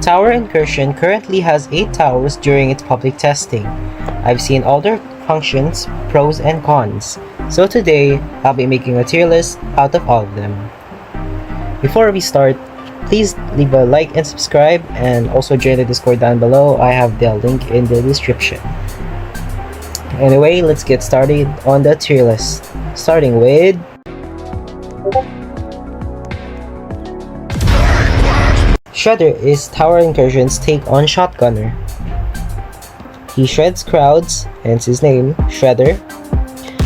Tower Incursion currently has 8 towers during its public testing. I've seen all their functions, pros and cons, so today I'll be making a tier list out of all of them. Before we start, please leave a like and subscribe, and also join the Discord down below. I have the link in the description. Anyway, let's get started on the tier list, starting with Shredder is Tower Incursion's take on Shotgunner. He shreds crowds, hence his name, Shredder.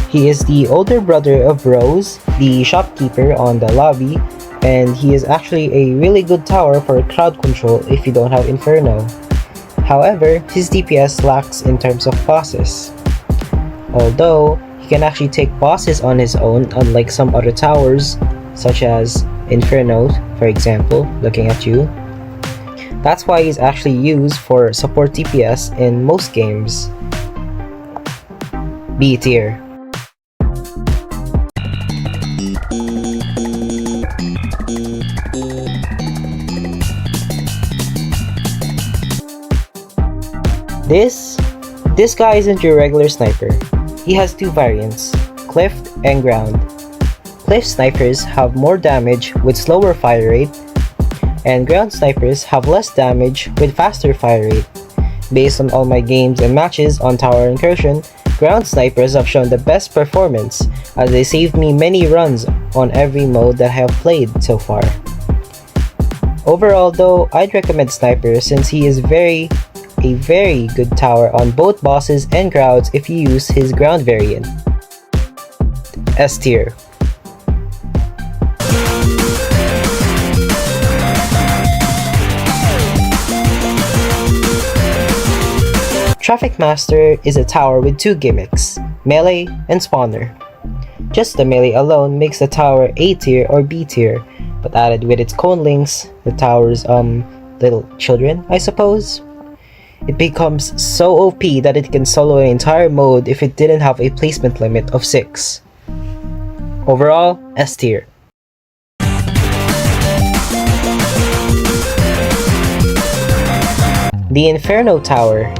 He is the older brother of Rose, the shopkeeper on the lobby, and he is actually a really good tower for crowd control if you don't have Inferno. However, his DPS lacks in terms of bosses. Although, he can actually take bosses on his own, unlike some other towers, such as Inferno, for example, looking at you. That's why he's actually used for support DPS in most games. B tier. This guy isn't your regular sniper. He has 2 variants, Cliff and Ground. Cliff snipers have more damage with slower fire rate, and Ground snipers have less damage with faster fire rate. Based on all my games and matches on Tower Incursion, Ground snipers have shown the best performance, as they saved me many runs on every mode that I have played so far. Overall though, I'd recommend Sniper since he is a very good tower on both bosses and crowds if you use his ground variant. S tier. Traffic Master is a tower with 2 gimmicks, melee and spawner. Just the melee alone makes the tower A tier or B tier, but added with its cone links, the tower's little children, I suppose, it becomes so OP that it can solo an entire mode if it didn't have a placement limit of 6. Overall, S tier. The Inferno Tower.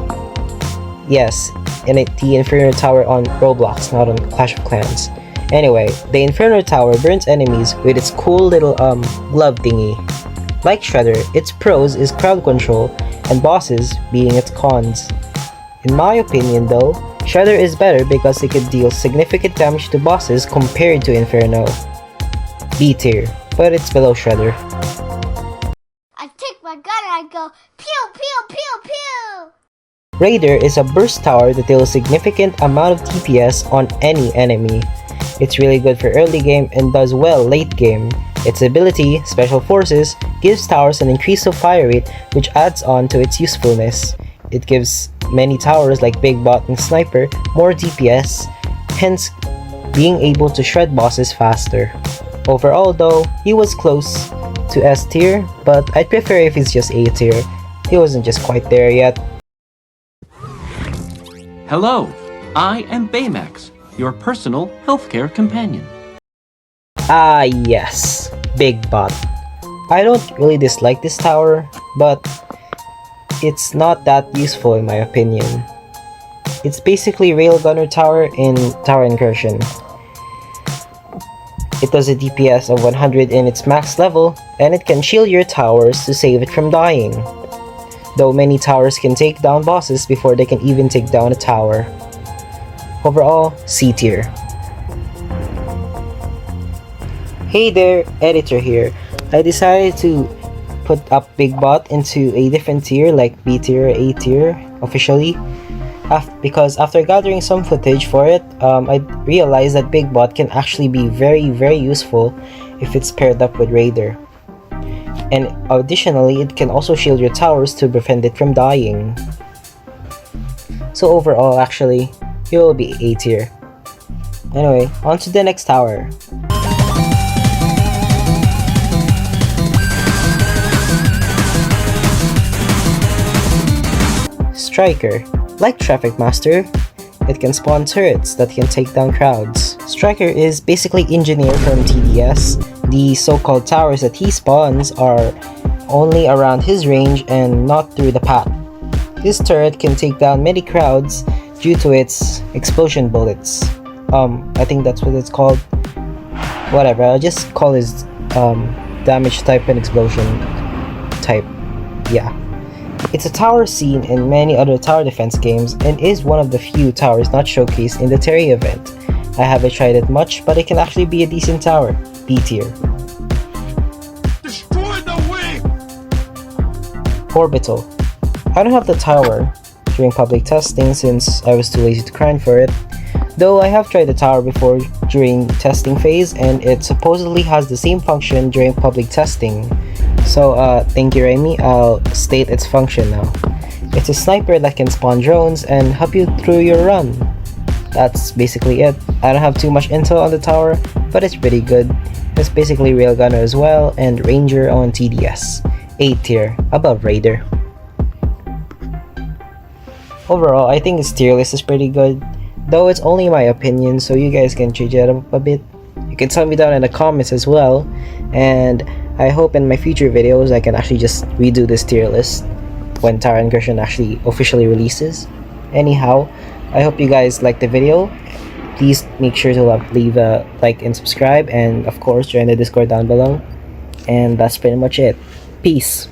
Yes, the Inferno Tower on Roblox, not on Clash of Clans. Anyway, the Inferno Tower burns enemies with its cool little glove thingy. Like Shredder, its pros is crowd control, and bosses being its cons. In my opinion though, Shredder is better because it can deal significant damage to bosses compared to Inferno. B tier, but it's below Shredder. I take my gun and I go pew pew pew pew! Raider is a burst tower that deals significant amount of DPS on any enemy. It's really good for early game and does well late game. Its ability, Special Forces, gives towers an increase of fire rate which adds on to its usefulness. It gives many towers like Big Bot and Sniper more DPS, hence being able to shred bosses faster. Overall though, he was close to S tier, but I'd prefer if he's just A tier. He wasn't just quite there yet. Hello, I am Baymax, your personal healthcare companion. Ah yes, Big Bot. I don't really dislike this tower, but it's not that useful in my opinion. It's basically Railgunner Tower in Tower Incursion. It does a DPS of 100 in its max level, and it can shield your towers to save it from dying. Though many towers can take down bosses before they can even take down a tower. Overall, C tier. Hey there, editor here. I decided to put up Big Bot into a different tier like B tier or A tier officially. Because after gathering some footage for it, I realized that Big Bot can actually be very useful if it's paired up with Raider. And additionally, it can also shield your towers to prevent it from dying. So overall, actually, it will be A tier. Anyway, on to the next tower. Striker. Like Traffic Master, it can spawn turrets that can take down crowds. Striker is basically engineered from TDS. The so-called towers that he spawns are only around his range and not through the path. This turret can take down many crowds due to its explosion bullets. I think that's what it's called. Whatever, I'll just call his damage type and explosion type. Yeah. It's a tower seen in many other tower defense games and is one of the few towers not showcased in the Terry event. I haven't tried it much, but it can actually be a decent tower. B tier. Destroy the wing! Orbital. I don't have the tower during public testing since I was too lazy to grind for it, though I have tried the tower before during testing phase and it supposedly has the same function during public testing. So thank you Raimi, I'll state its function now. It's a sniper that can spawn drones and help you through your run. That's basically it. I don't have too much intel on the tower, but it's pretty good. It's basically railgunner as well and ranger on TDS. A tier, above raider. Overall, I think its tier list is pretty good, though it's only my opinion, so you guys can change it up a bit. You can tell me down in the comments as well, and I hope in my future videos I can actually just redo this tier list when Tower Incursion actually officially releases. Anyhow, I hope you guys liked the video. Please make sure to leave a like and subscribe, and of course join the Discord down below. And that's pretty much it. Peace.